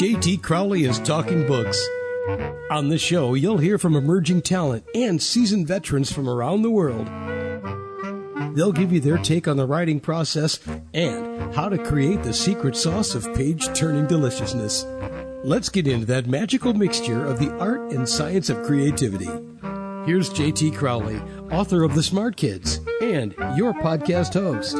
JT Crowley is Talking Books. On this show, you'll hear from emerging talent and seasoned veterans from around the world. They'll give you their take on the writing process and how to create the secret sauce of page-turning deliciousness. Let's get into that magical mixture of the art and science of creativity. Here's JT Crowley, author of The Smart Kids, and your podcast host.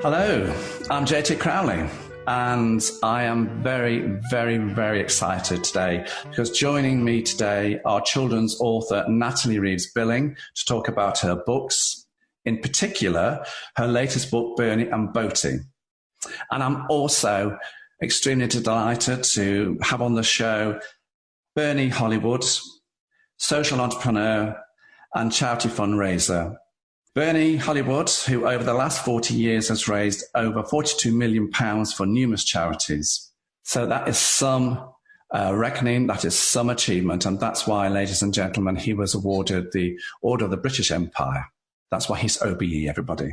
Hello, I'm JT Crowley, and I am very, very, very excited today because joining me today are children's author Natalie Reeves Billing to talk about her books, in particular, her latest book, Bernie and Boatie. And I'm also extremely delighted to have on the show Bernie Hollywood, social entrepreneur and charity fundraiser. Bernie Hollywood, who over the last 40 years has raised over £42 million for numerous charities. So that is some reckoning, that is some achievement. And that's why, ladies and gentlemen, he was awarded the Order of the British Empire. That's why he's OBE, everybody.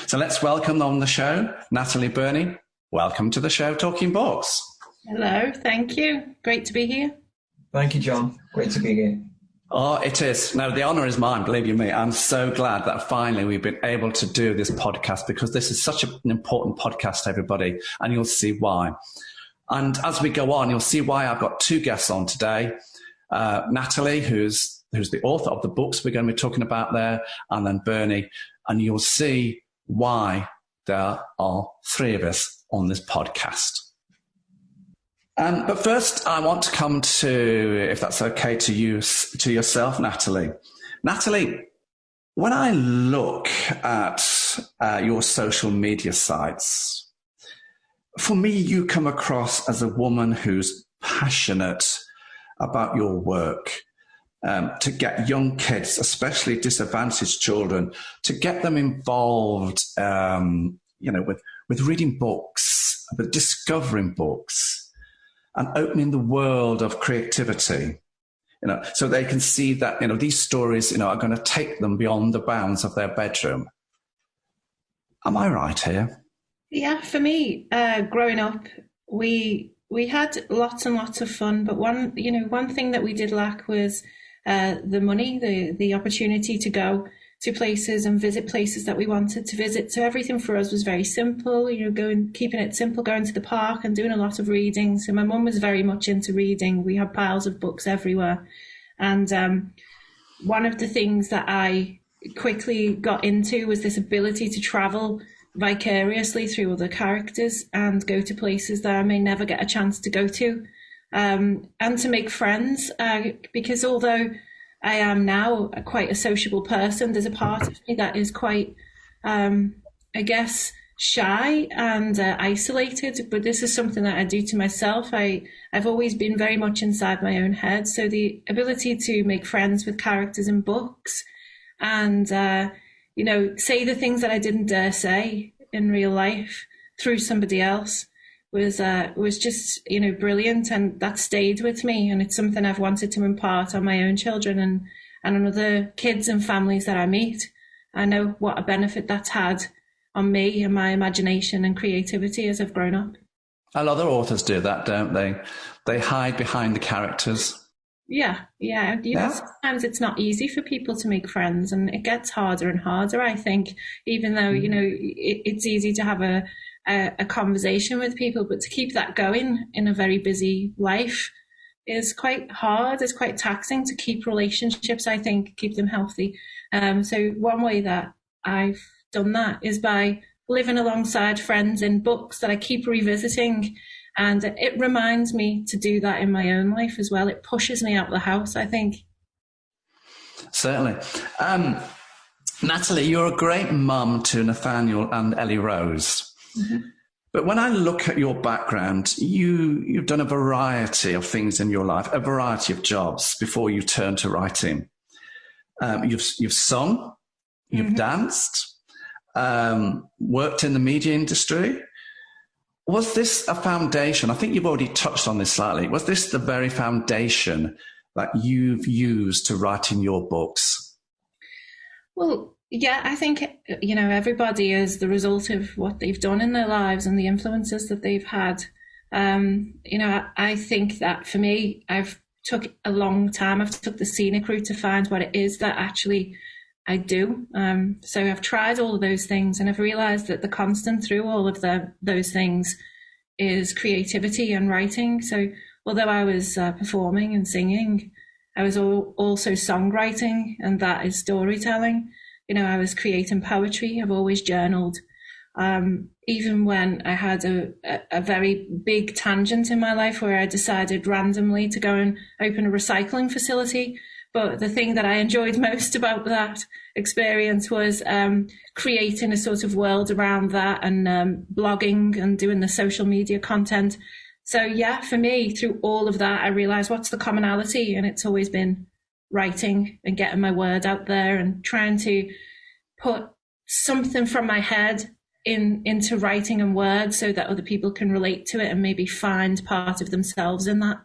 So let's welcome on the show, Natalie Bernie. Welcome to the show, Talking Books. Hello, thank you. Great to be here. Thank you, John. Great to be here. Oh, it is. No, the honour is mine, believe you me. I'm so glad that finally we've been able to do this podcast because this is such an important podcast, everybody, and you'll see why. And as we go on, you'll see why I've got two guests on today. Natalie, who's the author of the books we're going to be talking about there, and then Bernie. And you'll see why there are three of us on this podcast. But first, I want to come to, if that's okay, to yourself, Natalie. Natalie, when I look at your social media sites, for me, you come across as a woman who's passionate about your work, to get young kids, especially disadvantaged children, to get them involved, with reading books, with discovering books, and opening the world of creativity, so they can see that, these stories, are going to take them beyond the bounds of their bedroom. Am I right here? Yeah, for me, growing up, we had lots and lots of fun, but one thing that we did lack was the money, the opportunity to go to places and visit places that we wanted to visit. So everything for us was very simple, keeping it simple, going to the park and doing a lot of reading. So my mum was very much into reading. We had piles of books everywhere. And one of the things that I quickly got into was this ability to travel vicariously through other characters and go to places that I may never get a chance to go to, and to make friends, because although I am now quite a sociable person, there's a part of me that is quite, shy and isolated. But this is something that I do to myself. I've always been very much inside my own head. So the ability to make friends with characters in books and, say the things that I didn't dare say in real life through somebody else was just, brilliant, and that stayed with me. And it's something I've wanted to impart on my own children and on other kids and families that I meet. I know what a benefit that's had on me and my imagination and creativity as I've grown up. A lot of authors do that, don't they? They hide behind the characters. Yeah. Sometimes it's not easy for people to make friends, and it gets harder and harder, I think, even though, it's easy to have a conversation with people, but to keep that going in a very busy life is quite hard. It's quite taxing to keep relationships, I think, keep them healthy. So one way that I've done that is by living alongside friends in books that I keep revisiting. And it reminds me to do that in my own life as well. It pushes me out of the house, I think. Certainly. Natalie, you're a great mum to Nathaniel and Ellie Rose. Mm-hmm. But when I look at your background, you've done a variety of things in your life, a variety of jobs before you turned to writing. You've sung, you've mm-hmm. danced, worked in the media industry. Was this a foundation? I think you've already touched on this slightly. Was this the very foundation that you've used to writing your books? Well, yeah, I think, everybody is the result of what they've done in their lives and the influences that they've had. I think that for me, I've took a long time. I've took the scenic route to find what it is that actually I do. So I've tried all of those things, and I've realized that the constant through all of those things is creativity and writing. So although I was performing and singing, I was also songwriting, and that is storytelling. I was creating poetry. I've always journaled. Even when I had a very big tangent in my life where I decided randomly to go and open a recycling facility. But the thing that I enjoyed most about that experience was creating a sort of world around that, and blogging and doing the social media content. So yeah, for me, through all of that, I realized what's the commonality, and it's always been writing and getting my word out there and trying to put something from my head into writing and words so that other people can relate to it and maybe find part of themselves in that.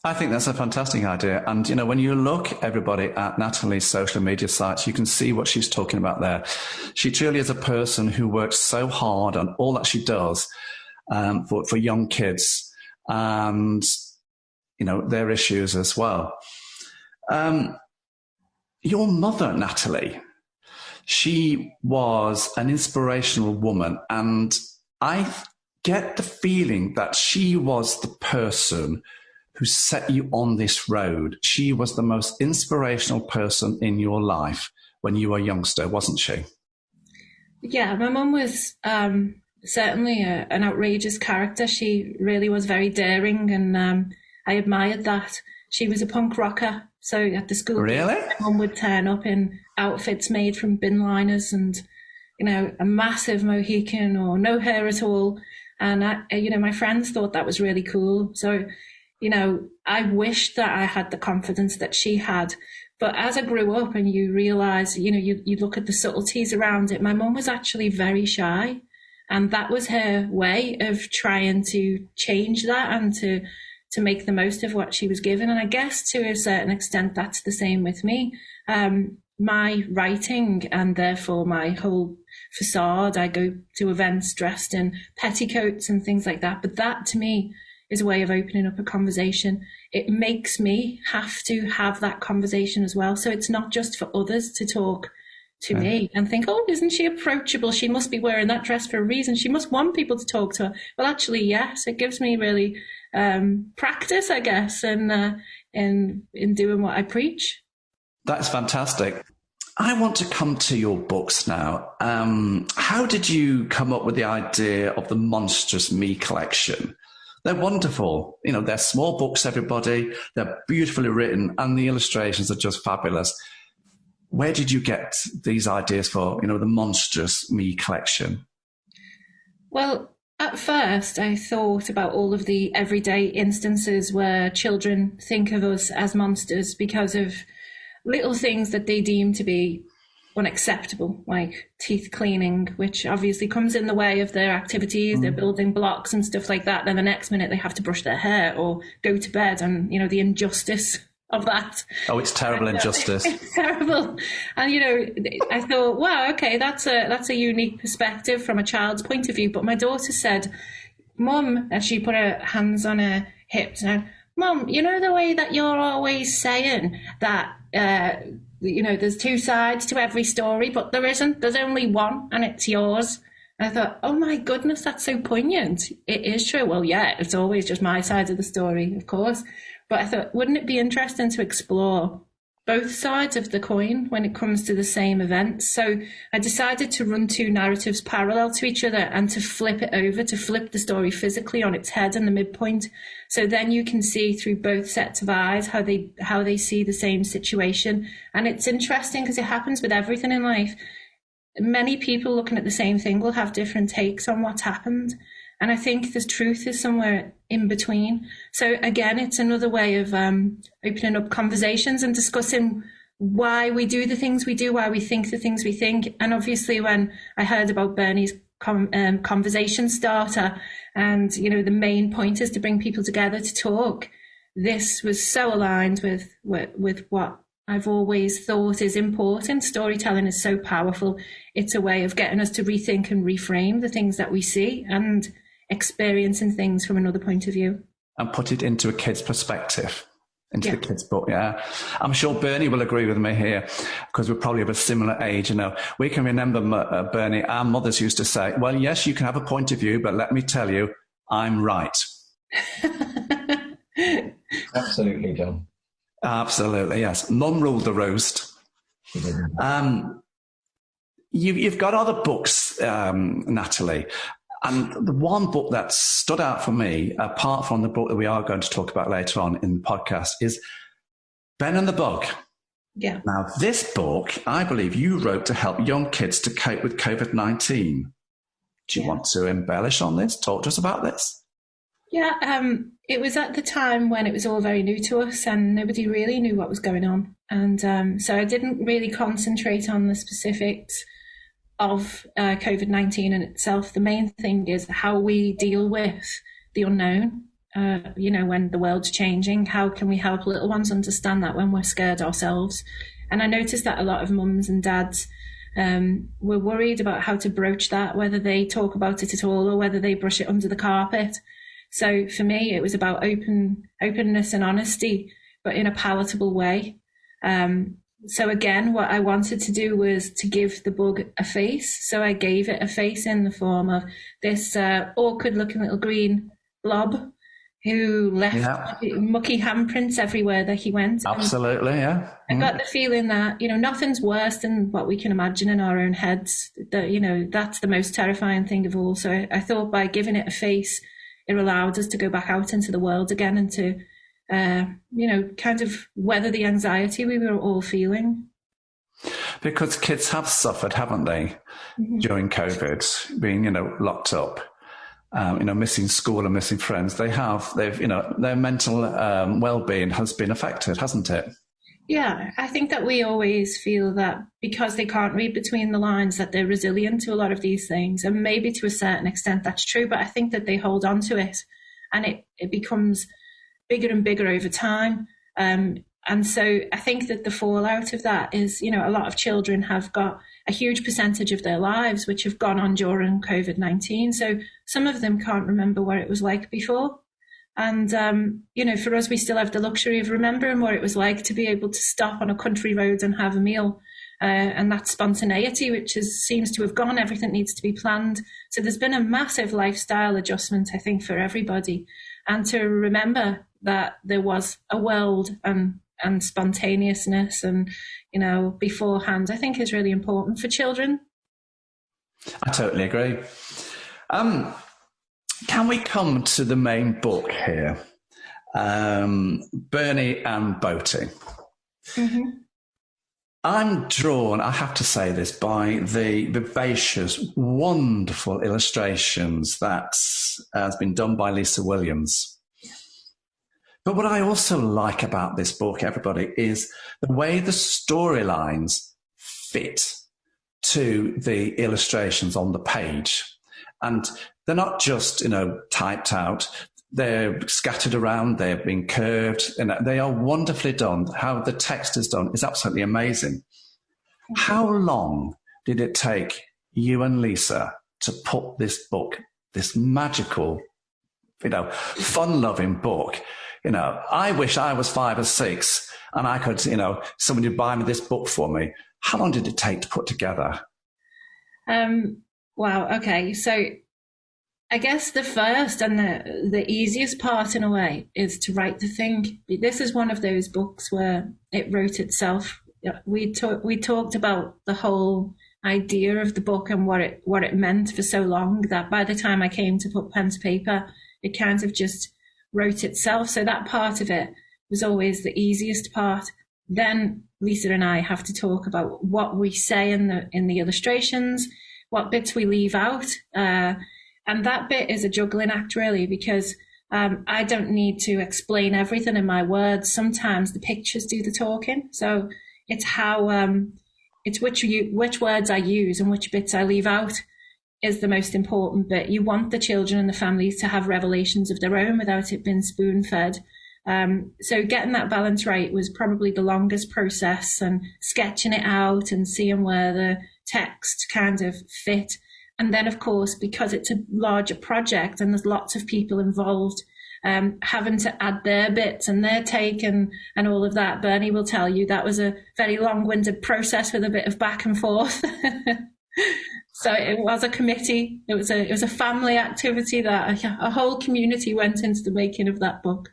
I think that's a fantastic idea. And, when you look, everybody, at Natalie's social media sites, you can see what she's talking about there. She truly is a person who works so hard on all that she does for young kids and, their issues as well. Your mother, Natalie, she was an inspirational woman, and I get the feeling that she was the person who set you on this road. She was the most inspirational person in your life when you were a youngster, wasn't she? Yeah, my mum was certainly an outrageous character. She really was very daring, and I admired that. She was a punk rocker. So at the school, really? My mum would turn up in outfits made from bin liners and, a massive Mohican or no hair at all. And, my friends thought that was really cool. So, I wished that I had the confidence that she had. But as I grew up and you realize, you look at the subtleties around it, my mum was actually very shy. And that was her way of trying to change that and to make the most of what she was given. And I guess to a certain extent, that's the same with me. My writing and therefore my whole facade, I go to events dressed in petticoats and things like that. But that to me is a way of opening up a conversation. It makes me have to have that conversation as well. So it's not just for others to talk to me and think, oh, isn't she approachable? She must be wearing that dress for a reason. She must want people to talk to her. Well, actually, yes, it gives me really practice, I guess, in doing what I preach. That's fantastic. I want to come to your books now. How did you come up with the idea of the Monstrous Me collection? They're wonderful. They're small books, everybody. They're beautifully written, and the illustrations are just fabulous. Where did you get these ideas for, the Monstrous Me collection? Well, at first, I thought about all of the everyday instances where children think of us as monsters because of little things that they deem to be unacceptable, like teeth cleaning, which obviously comes in the way of their activities. They're building blocks and stuff like that. Then the next minute they have to brush their hair or go to bed, and, the injustice of that. Oh, it's terrible injustice. It's terrible. And, I thought, wow, okay, that's a unique perspective from a child's point of view. But my daughter said, Mum, as she put her hands on her hips, and Mum, the way that you're always saying that, there's two sides to every story, but there isn't. There's only one, and it's yours. And I thought, oh my goodness, that's so poignant. It is true. Well, yeah, it's always just my side of the story, of course. But I thought, wouldn't it be interesting to explore both sides of the coin when it comes to the same event? So I decided to run two narratives parallel to each other and to flip it over, to flip the story physically on its head in the midpoint. So then you can see through both sets of eyes how they see the same situation. And it's interesting because it happens with everything in life. Many people looking at the same thing will have different takes on what's happened. And I think the truth is somewhere in between. So again, it's another way of opening up conversations and discussing why we do the things we do, why we think the things we think. And obviously when I heard about Bernie's conversation starter and, the main point is to bring people together to talk, this was so aligned with what I've always thought is important. Storytelling is so powerful. It's a way of getting us to rethink and reframe the things that we see. And experiencing things from another point of view. And put it into a kid's perspective, into the kid's book, yeah. I'm sure Bernie will agree with me here, because we're probably of a similar age, you know. We can remember, Bernie, our mothers used to say, well, yes, you can have a point of view, but let me tell you, I'm right. Absolutely, John. Absolutely, yes. Mum ruled the roost. You've got other books, Natalie, and the one book that stood out for me, apart from the book that we are going to talk about later on in the podcast, is Ben and the Bug. Yeah. Now, this book, I believe you wrote to help young kids to cope with COVID-19. Do you want to embellish on this? Talk to us about this. Yeah, it was at the time when it was all very new to us and nobody really knew what was going on. And so I didn't really concentrate on the specifics of COVID-19 in itself. The main thing is how we deal with the unknown. When the world's changing, how can we help little ones understand that when we're scared ourselves? And I noticed that a lot of mums and dads were worried about how to broach that, whether they talk about it at all or whether they brush it under the carpet. So for me, it was about openness and honesty, but in a palatable way. So again, what I wanted to do was to give the bug a face. So I gave it a face in the form of this awkward looking little green blob who left mucky handprints everywhere that he went. Absolutely, yeah. I got the feeling that, nothing's worse than what we can imagine in our own heads. That, that's the most terrifying thing of all. So I thought by giving it a face, it allowed us to go back out into the world again and to kind of weather the anxiety we were all feeling. Because kids have suffered, haven't they, during COVID, being, locked up, missing school and missing friends. Their mental well-being has been affected, hasn't it? Yeah, I think that we always feel that because they can't read between the lines that they're resilient to a lot of these things. And maybe to a certain extent that's true, but I think that they hold on to it and it becomes bigger and bigger over time. And so I think that the fallout of that is, a lot of children have got a huge percentage of their lives which have gone on during COVID-19. So some of them can't remember what it was like before. And, for us, we still have the luxury of remembering what it was like to be able to stop on a country road and have a meal. And that spontaneity, which seems to have gone, everything needs to be planned. So there's been a massive lifestyle adjustment, I think, for everybody. And to remember that there was a world and spontaneousness and, beforehand, I think is really important for children. I totally agree. Can we come to the main book here? Bernie and Boatie. Mm-hmm. I'm drawn, I have to say this, by the vivacious, wonderful illustrations that has been done by Lisa Williams. But what I also like about this book, everybody, is the way the storylines fit to the illustrations on the page. And they're not just, typed out. They're scattered around. They're being curved. And they are wonderfully done. How the text is done is absolutely amazing. How long did it take you and Lisa to put this book, this magical, fun-loving book? I wish I was 5 or 6 and I could, somebody would buy me this book for me. How long did it take to put together? Wow. Okay. So I guess the first and the easiest part in a way is to write the thing. This is one of those books where it wrote itself. We talked about the whole idea of the book and what it meant for so long that by the time I came to put pen to paper, it kind of just wrote itself. So that part of it was always the easiest part. Then Lisa and I have to talk about what we say in the illustrations, what bits we leave out. And that bit is a juggling act, really, because I don't need to explain everything in my words. Sometimes the pictures do the talking. So it's how it's which words I use and which bits I leave out is the most important bit. You want the children and the families to have revelations of their own without it being spoon-fed. So getting that balance right was probably the longest process, and sketching it out and seeing where the text kind of fit. And then, of course, because it's a larger project and there's lots of people involved, having to add their bits and their take and all of that, Bernie will tell you that was a very long-winded process with a bit of back and forth. So it was a committee. It was a family activity that a whole community went into the making of that book.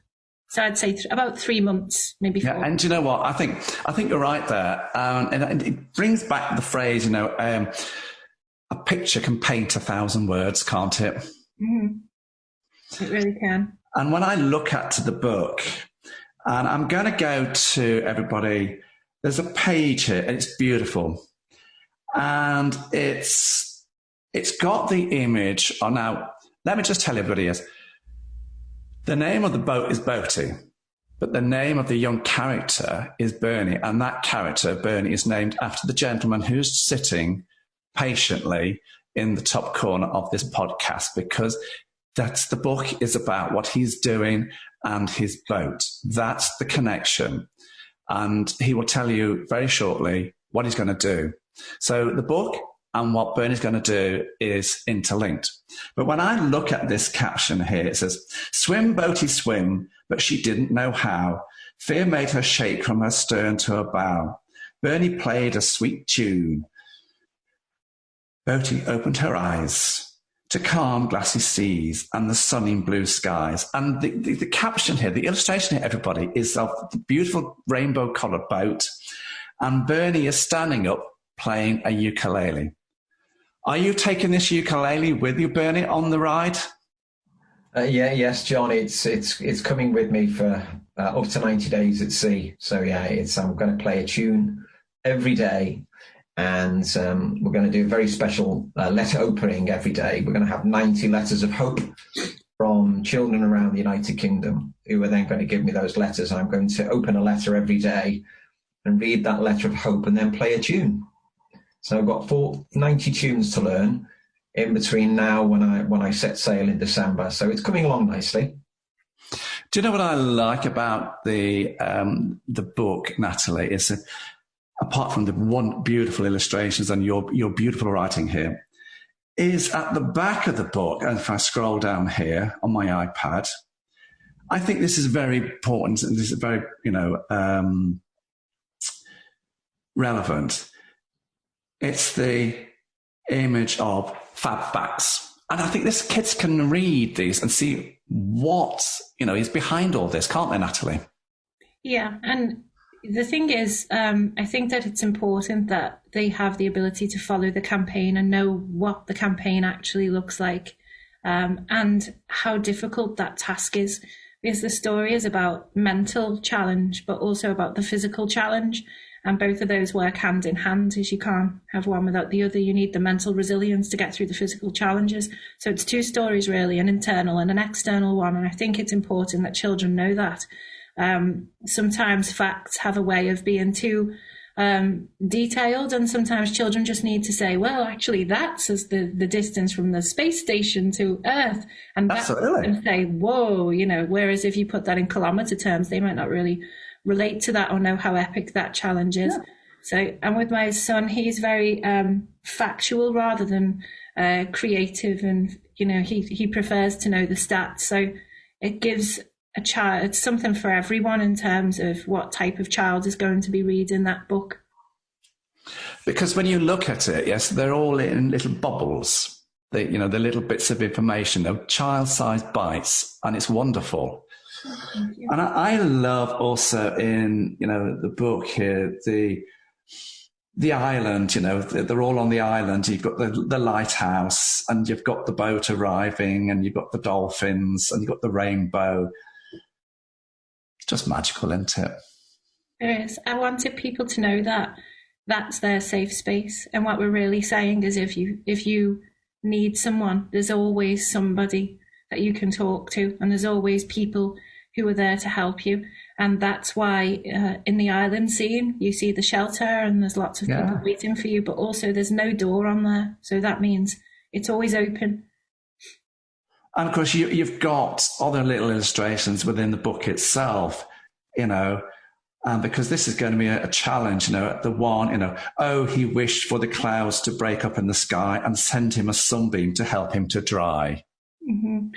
So I'd say about 3 months, maybe 4. Yeah, and you know what? I think you're right there, and it brings back the phrase, a picture can paint 1,000 words, can't it? Mm-hmm. It really can. And when I look at the book, and I'm going to go to everybody, there's a page here, and it's beautiful. And it's got the image. Oh, now, let me just tell everybody is the name of the boat is Boatie, but the name of the young character is Bernie. And that character, Bernie, is named after the gentleman who's sitting patiently in the top corner of this podcast, because that's the book is about what he's doing and his boat. That's the connection. And he will tell you very shortly what he's going to do. So the book and what Bernie's going to do is interlinked. But when I look at this caption here, it says, "Swim, Boatie, swim, but she didn't know how. Fear made her shake from her stern to her bow. Bernie played a sweet tune. Boatie opened her eyes to calm glassy seas and the sunny blue skies." And the caption here, the illustration here, everybody, is of the beautiful rainbow-coloured boat. And Bernie is standing up playing a ukulele. Are you taking this ukulele with you, Bernie, on the ride? Yes, John. It's coming with me for up to 90 days at sea. So yeah, I'm going to play a tune every day, and we're going to do a very special letter opening every day. We're going to have 90 letters of hope from children around the United Kingdom, who are then going to give me those letters. I'm going to open a letter every day and read that letter of hope, and then play a tune. So I've got 90 tunes to learn in between now when I set sail in December. So it's coming along nicely. Do you know what I like about the book, Natalie? Is that apart from the one beautiful illustrations and your beautiful writing here, is at the back of the book. And if I scroll down here on my iPad, I think this is very important and this is very relevant. It's the image of fab backs. And I think this kids can read these and see what, is behind all this, can't they, Natalie? Yeah. And the thing is, I think that it's important that they have the ability to follow the campaign and know what the campaign actually looks like, and how difficult that task is. Because the story is about mental challenge, but also about the physical challenge. And both of those work hand in hand, as you can't have one without the other. You need the mental resilience to get through the physical challenges. So it's two stories, really, an internal and an external one. And I think it's important that children know that. Sometimes facts have a way of being too detailed, and sometimes children just need to say, well, actually, that's as the distance from the space station to Earth. And that's and say, whoa, whereas if you put that in kilometer terms, they might not really relate to that or know how epic that challenge is. Yeah. So, and with my son, he's very factual rather than creative, and he prefers to know the stats. So it gives a child, it's something for everyone in terms of what type of child is going to be reading that book. Because when you look at it, yes, they're all in little bubbles. The little bits of information, of child-sized bites, and it's wonderful. And I love also in, the book here, the island, they're all on the island. You've got the lighthouse, and you've got the boat arriving, and you've got the dolphins, and you've got the rainbow. It's just magical, isn't it? It is. I wanted people to know that that's their safe space. And what we're really saying is if you need someone, there's always somebody that you can talk to, and there's always people who are there to help you. And that's why in the island scene, you see the shelter and there's lots of people waiting for you, but also there's no door on there. So that means it's always open. And of course, you've got other little illustrations within the book itself, because this is going to be a challenge, the one, oh, he wished for the clouds to break up in the sky and send him a sunbeam to help him to dry. Mm-hmm.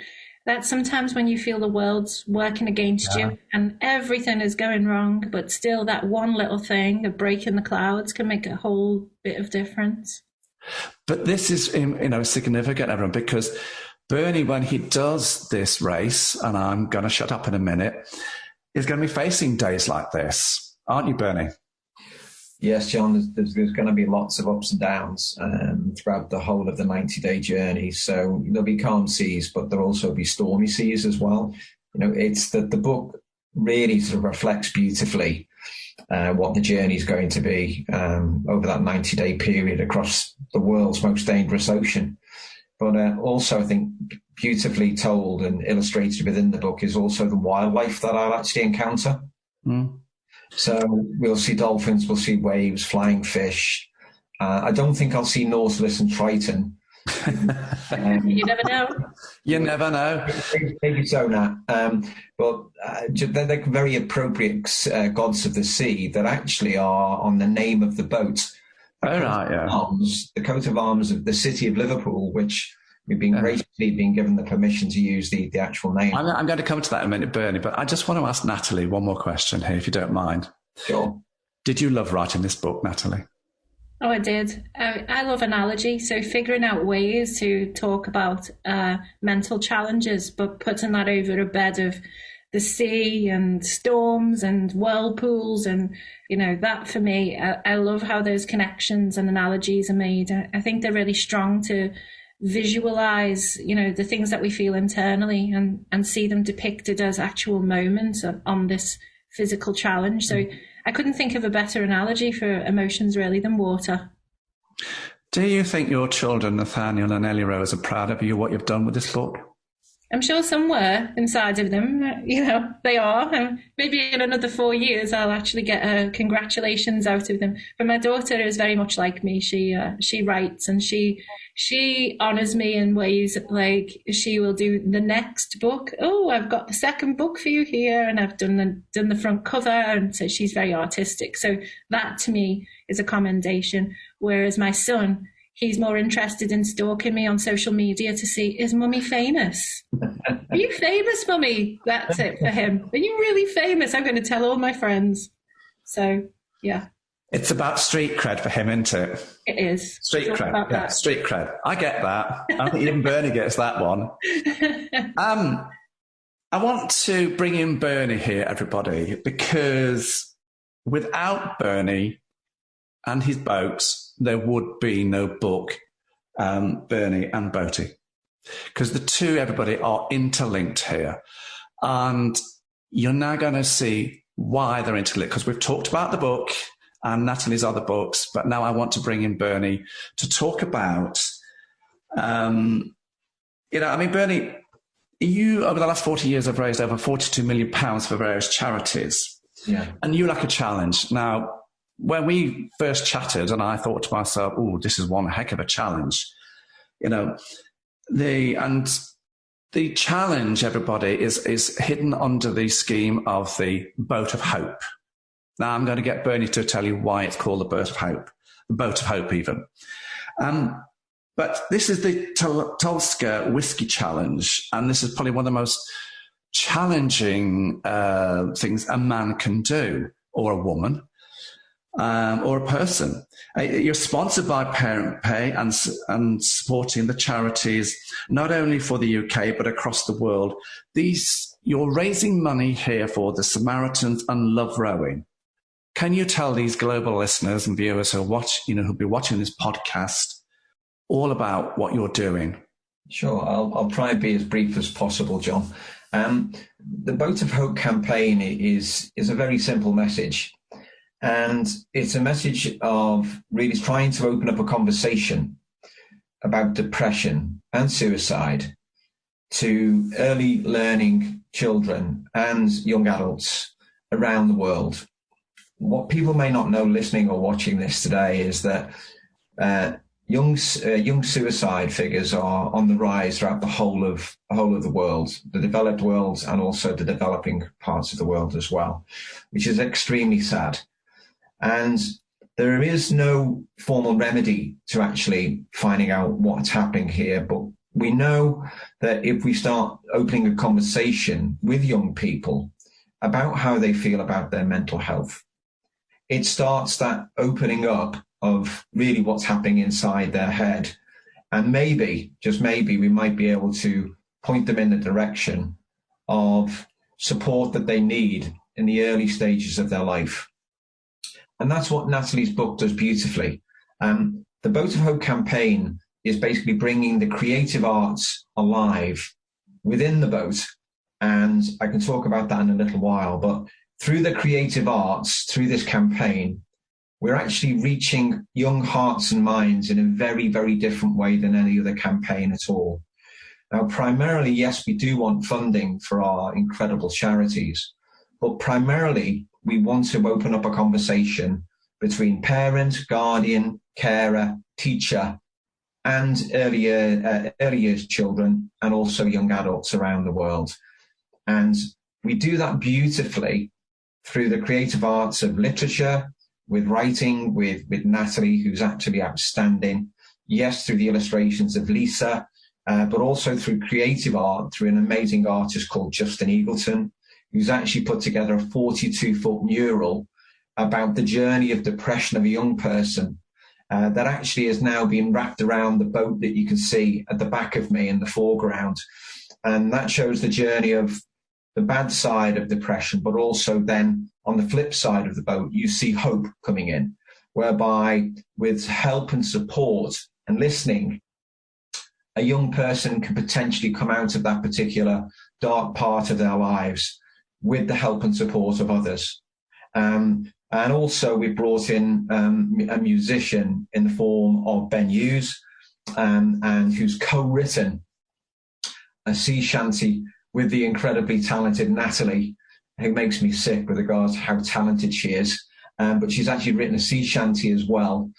That's sometimes when you feel the world's working against you and everything is going wrong, but still that one little thing of breaking the clouds can make a whole bit of difference. But this is, significant, everyone, because Bernie, when he does this race, and I'm going to shut up in a minute, is going to be facing days like this. Aren't you, Bernie? Yes, John, there's going to be lots of ups and downs throughout the whole of the 90-day journey. So there'll be calm seas, but there'll also be stormy seas as well. It's that the book really sort of reflects beautifully what the journey is going to be over that 90-day period across the world's most dangerous ocean. But also, I think, beautifully told and illustrated within the book is also the wildlife that I'll actually encounter. Mm. So we'll see dolphins, we'll see waves, flying fish. I don't think I'll see Nautilus and Triton. You never know. You never know. Maybe so, Nat. But they're very appropriate gods of the sea that actually are on the name of the boat. The coat of arms of the city of Liverpool, which we've been graciously been given the permission to use the actual name. I'm going to come to that in a minute, Bernie, but I just want to ask Natalie one more question here, if you don't mind. Sure. Did you love writing this book, Natalie? Oh, I did. I love analogy, so figuring out ways to talk about mental challenges, but putting that over a bed of the sea and storms and whirlpools and, that for me, I love how those connections and analogies are made. I think they're really strong to visualize, the things that we feel internally and see them depicted as actual moments on this physical challenge. So I couldn't think of a better analogy for emotions really than water. Do you think your children, Nathaniel and Ellie Rose, are proud of you, what you've done with this book? I'm sure somewhere inside of them, they are. Maybe in another 4 years, I'll actually get congratulations out of them. But my daughter is very much like me. She writes and she honors me in ways like she will do the next book. Oh, I've got the second book for you here, and I've done the front cover, and so she's very artistic. So that to me is a commendation. Whereas my son, he's more interested in stalking me on social media to see, is Mummy famous? Are you famous, Mummy? That's it for him. Are you really famous? I'm going to tell all my friends. So, yeah. It's about street cred for him, isn't it? It is. Street cred. Yeah, street cred. I get that. I think even Bernie gets that one. I want to bring in Bernie here, everybody, because without Bernie and his boats, there would be no book, Bernie and Boatie. Because the two, everybody, are interlinked here. And you're now going to see why they're interlinked, because we've talked about the book and Natalie's other books, but now I want to bring in Bernie to talk about, Bernie, you, over the last 40 years, have raised over £42 million for various charities. Yeah. And you like a challenge. Now, when we first chatted, and I thought to myself, oh, this is one heck of a challenge. The challenge, everybody, is hidden under the scheme of the Boat of Hope. Now, I'm going to get Bernie to tell you why it's called the Boat of Hope, even. But this is the Tulska Whiskey Challenge, and this is probably one of the most challenging things a man can do, or a woman, or a person. You're sponsored by Parent Pay and supporting the charities, not only for the UK, but across the world. You're raising money here for the Samaritans and Love Rowing. Can you tell these global listeners and viewers who'll be watching this podcast all about what you're doing? Sure. I'll try and be as brief as possible, John. The Boat of Hope campaign is a very simple message. And it's a message of really trying to open up a conversation about depression and suicide to early learning children and young adults around the world. What people may not know listening or watching this today is that young suicide figures are on the rise throughout the whole of the world, the developed world, and also the developing parts of the world as well, which is extremely sad. And there is no formal remedy to actually finding out what's happening here, but we know that if we start opening a conversation with young people about how they feel about their mental health, it starts that opening up of really what's happening inside their head. And maybe, just maybe, we might be able to point them in the direction of support that they need in the early stages of their life. And that's what Natalie's book does beautifully. The Boat of Hope campaign is basically bringing the creative arts alive within the boat. And I can talk about that in a little while, but through the creative arts, through this campaign, we're actually reaching young hearts and minds in a very, very different way than any other campaign at all. Now, primarily, yes, we do want funding for our incredible charities, but primarily we want to open up a conversation between parent, guardian, carer, teacher, and early years children, and also young adults around the world. And we do that beautifully through the creative arts of literature, with writing, with Natalie, who's actually outstanding. Yes, through the illustrations of Lisa, but also through creative art, through an amazing artist called Justin Eagleton, who's actually put together a 42-foot mural about the journey of depression of a young person that actually is now being wrapped around the boat that you can see at the back of me in the foreground. And that shows the journey of the bad side of depression, but also then on the flip side of the boat, you see hope coming in, whereby with help and support and listening, a young person can potentially come out of that particular dark part of their lives with the help and support of others. And also we brought in a musician in the form of Ben Hughes, and who's co-written a sea shanty with the incredibly talented Natalie, who makes me sick with regards to how talented she is. But she's actually written a sea shanty as well.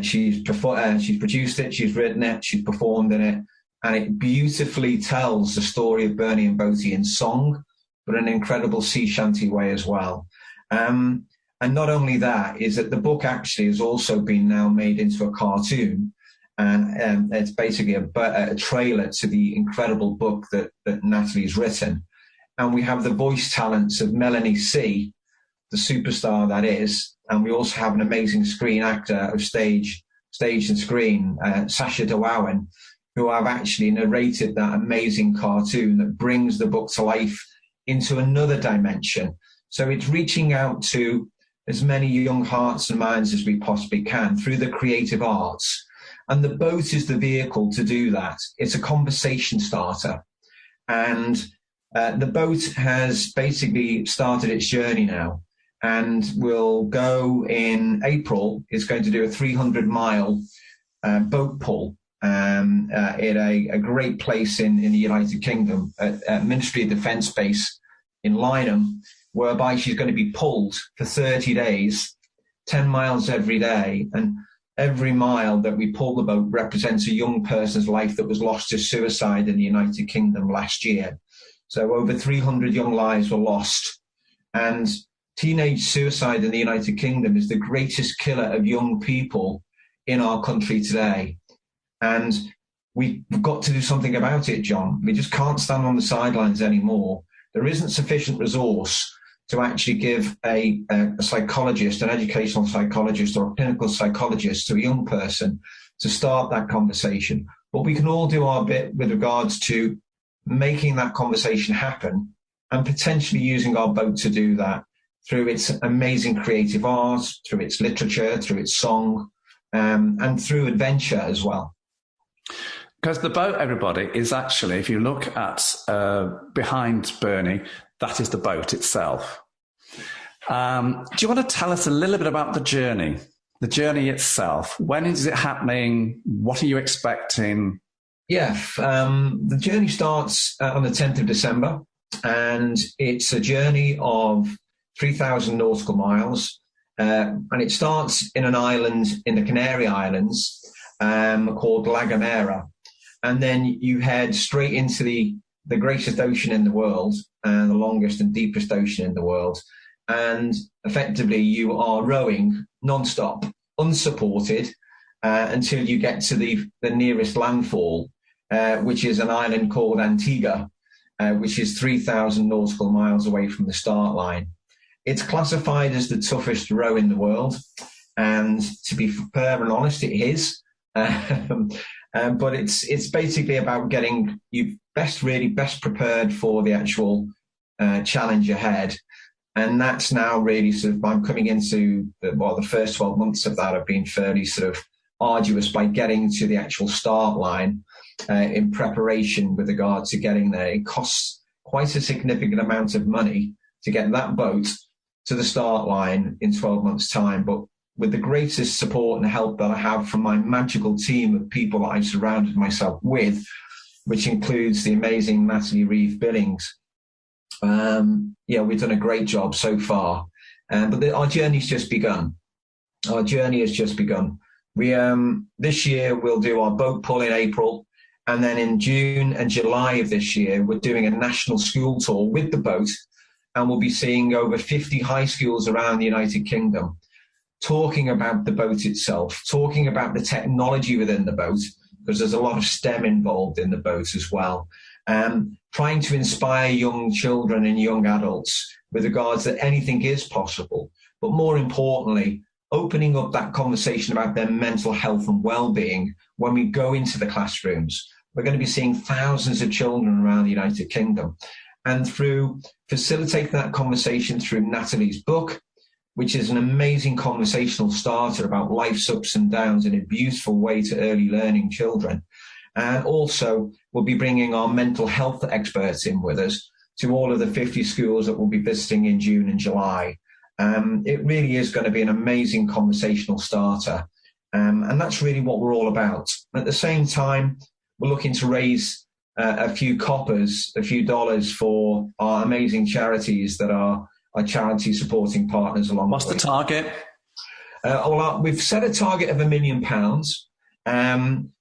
She's produced it, she's written it, she's performed in it, and it beautifully tells the story of Bernie and Boatie in song, but in an incredible sea shanty way as well. And not only that, is that the book actually has also been now made into a cartoon, and it's basically a trailer to the incredible book that Natalie's written. And we have the voice talents of Melanie C, the superstar that is, and we also have an amazing screen actor of stage and screen, Sacha Dhawan, who have actually narrated that amazing cartoon that brings the book to life into another dimension. So it's reaching out to as many young hearts and minds as we possibly can through the creative arts. And the boat is the vehicle to do that. It's a conversation starter. And the boat has basically started its journey now, and will go in April. It's going to do a 300-mile boat pull at a great place in the United Kingdom, at Ministry of Defence base in Lynham, whereby she's going to be pulled for 30 days, 10 miles every day. And every mile that we pull the boat represents a young person's life that was lost to suicide in the United Kingdom last year. So over 300 young lives were lost. And teenage suicide in the United Kingdom is the greatest killer of young people in our country today. And we've got to do something about it, John. We just can't stand on the sidelines anymore. There isn't sufficient resource to actually give a psychologist, an educational psychologist or a clinical psychologist to a young person to start that conversation. But we can all do our bit with regards to making that conversation happen, and potentially using our boat to do that through its amazing creative art, through its literature, through its song, and through adventure as well. Because the boat, everybody, is actually, if you look at behind Bernie, that is the boat itself. Do you want to tell us a little bit about the journey itself? When is it happening? What are you expecting? Yeah, the journey starts on the 10th of December, and it's a journey of 3,000 nautical miles, and it starts in an island in the Canary Islands, called La Gomera. And then you head straight into the greatest ocean in the world, and the longest and deepest ocean in the world. And effectively, you are rowing non-stop, unsupported, until you get to the nearest landfall, which is an island called Antigua, which is 3,000 nautical miles away from the start line. It's classified as the toughest row in the world, and to be fair and honest, it is. But it's basically about getting you best prepared for the actual challenge ahead. And that's now really sort of, I'm coming into the first 12 months of that have been fairly sort of arduous by getting to the actual start line in preparation with regard to getting there. It costs quite a significant amount of money to get that boat to the start line in 12 months' time. But with the greatest support and help that I have from my magical team of people that I've surrounded myself with, which includes the amazing Natalie Reeves Billing, we've done a great job so far. But our journey's just begun. Our journey has just begun. We this year we'll do our boat pull in April, and then in June and July of this year we're doing a national school tour with the boat, and we'll be seeing over 50 high schools around the United Kingdom, talking about the boat itself, talking about the technology within the boat, because there's a lot of STEM involved in the boat as well. Trying to inspire young children and young adults with regards that anything is possible, but more importantly, opening up that conversation about their mental health and well-being when we go into the classrooms. We're going to be seeing thousands of children around the United Kingdom. And through facilitating that conversation through Natalie's book, which is an amazing conversational starter about life's ups and downs in a beautiful way to early learning children. And also, we'll be bringing our mental health experts in with us to all of the 50 schools that we'll be visiting in June and July. It really is going to be an amazing conversational starter. And that's really what we're all about. At the same time, we're looking to raise a few dollars for our amazing charities that are our charity supporting partners along What's the target? We've set a target of £1 million.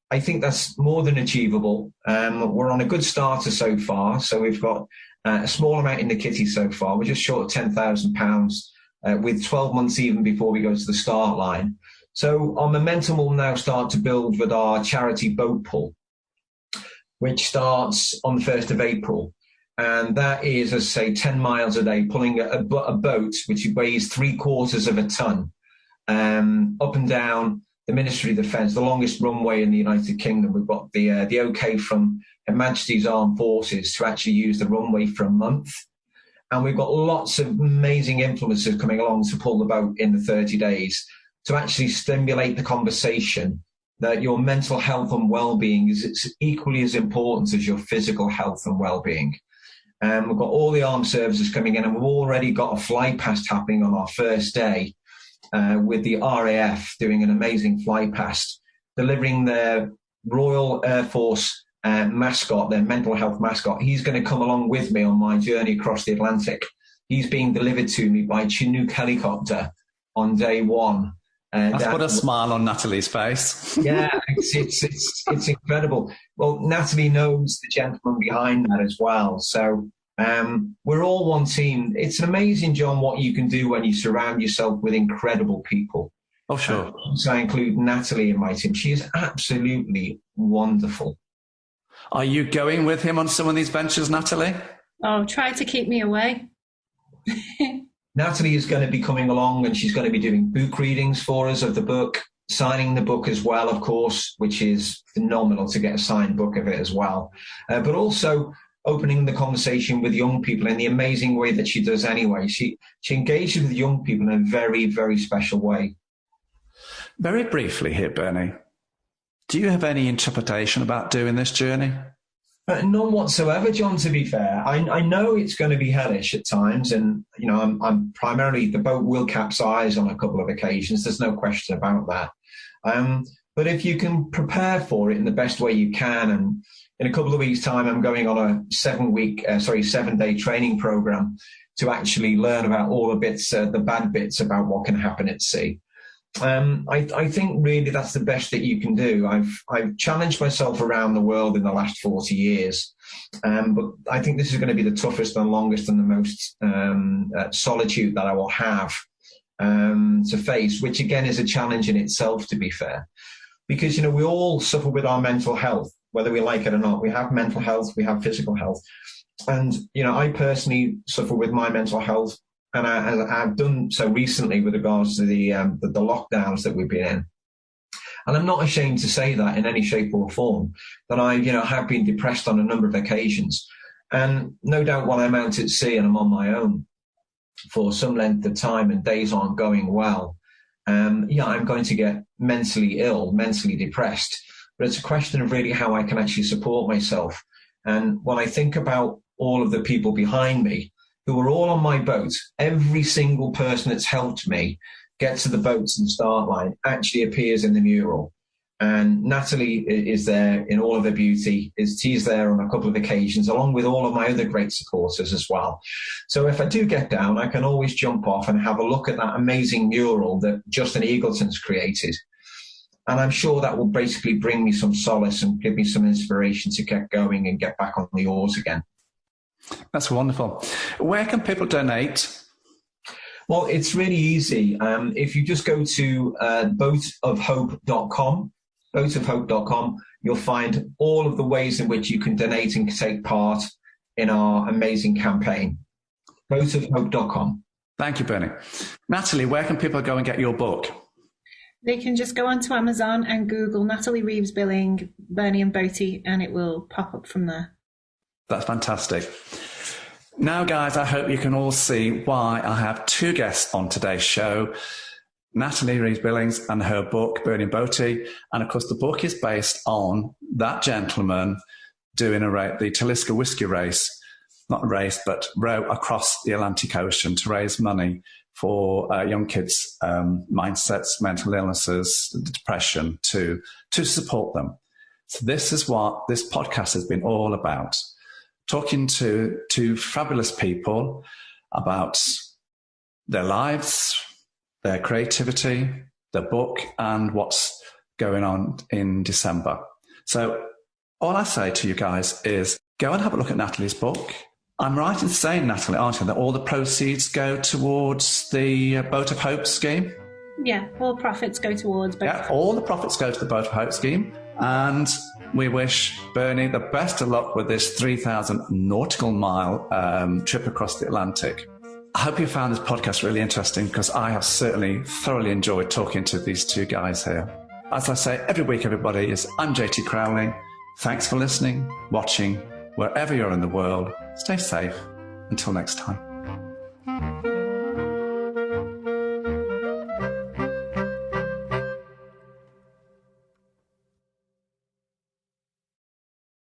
I think that's more than achievable. We're on a good starter so far. So we've got a small amount in the kitty so far. We're just short of £10,000 with 12 months even before we go to the start line. So our momentum will now start to build with our charity boat pull, which starts on the 1st of April. And that is, as I say, 10 miles a day, pulling a boat which weighs 3/4 of a ton up and down the Ministry of Defence, the longest runway in the United Kingdom. We've got the OK from Her Majesty's Armed Forces to actually use the runway for a month. And we've got lots of amazing influencers coming along to pull the boat in the 30 days to actually stimulate the conversation that your mental health and well-being is equally as important as your physical health and well-being. We've got all the armed services coming in, and we've already got a fly past happening on our first day with the RAF doing an amazing fly past, delivering their Royal Air Force mascot, their mental health mascot. He's going to come along with me on my journey across the Atlantic. He's being delivered to me by Chinook helicopter on day one. That's put a smile on Natalie's face. Yeah, it's incredible. Well, Natalie knows the gentleman behind that as well. So we're all one team. It's amazing, John, what you can do when you surround yourself with incredible people. Oh, sure. So I include Natalie in my team. She is absolutely wonderful. Are you going with him on some of these ventures, Natalie? Oh, try to keep me away. Natalie is going to be coming along, and she's going to be doing book readings for us of the book, signing the book as well, of course, which is phenomenal to get a signed book of it as well. But also opening the conversation with young people in the amazing way that she does anyway. She engages with young people in a very, very special way. Very briefly here, Bernie, do you have any interpretation about doing this journey? None whatsoever, John, to be fair. I know it's going to be hellish at times, and, you know, I'm primarily, the boat will capsize on a couple of occasions. There's no question about that. But if you can prepare for it in the best way you can, and in a couple of weeks' time, I'm going on a 7-day training program to actually learn about all the bits, the bad bits about what can happen at sea. I think really that's the best that you can do. I've challenged myself around the world in the last 40 years, but I think this is going to be the toughest and longest and the most solitude that I will have to face, which again is a challenge in itself, to be fair, because, we all suffer with our mental health, whether we like it or not. We have mental health, we have physical health. And, I personally suffer with my mental health. And I've done so recently with regards to the lockdowns that we've been in. And I'm not ashamed to say that in any shape or form, that I, have been depressed on a number of occasions. And no doubt when I'm out at sea and I'm on my own for some length of time and days aren't going well, I'm going to get mentally ill, mentally depressed. But it's a question of really how I can actually support myself. And when I think about all of the people behind me, who are all on my boat, every single person that's helped me get to the boats and start line actually appears in the mural. And Natalie is there in all of her beauty. She's there on a couple of occasions, along with all of my other great supporters as well. So if I do get down, I can always jump off and have a look at that amazing mural that Justin Eagleton's created. And I'm sure that will basically bring me some solace and give me some inspiration to get going and get back on the oars again. That's wonderful. Where can people donate? Well, it's really easy. If you just go to boatofhope.com, you'll find all of the ways in which you can donate and take part in our amazing campaign. boatofhope.com. Thank you, Bernie. Natalie, where can people go and get your book? They can just go onto Amazon and Google Natalie Reeves Billing, Bernie and Boatie, and it will pop up from there. That's fantastic. Now, guys, I hope you can all see why I have two guests on today's show, Natalie Reeves Billing and her book, Bernie and Boatie. And of course, the book is based on that gentleman doing the Talisker Whiskey race, not a race, but row across the Atlantic Ocean to raise money for young kids' mindsets, mental illnesses, depression, to support them. So this is what this podcast has been all about. Talking to fabulous people about their lives, their creativity, their book, and what's going on in December. So all I say to you guys is go and have a look at Natalie's book. I'm right in saying, Natalie, aren't you, that all the proceeds go towards the Boat of Hope scheme? Yeah, all profits go towards Boat of Hope. All the profits go to the Boat of Hope scheme. And we wish Bernie the best of luck with this 3,000 nautical mile trip across the Atlantic. I hope you found this podcast really interesting, because I have certainly thoroughly enjoyed talking to these two guys here. As I say every week, everybody, I'm JT Crowley. Thanks for listening, watching, wherever you're in the world. Stay safe. Until next time.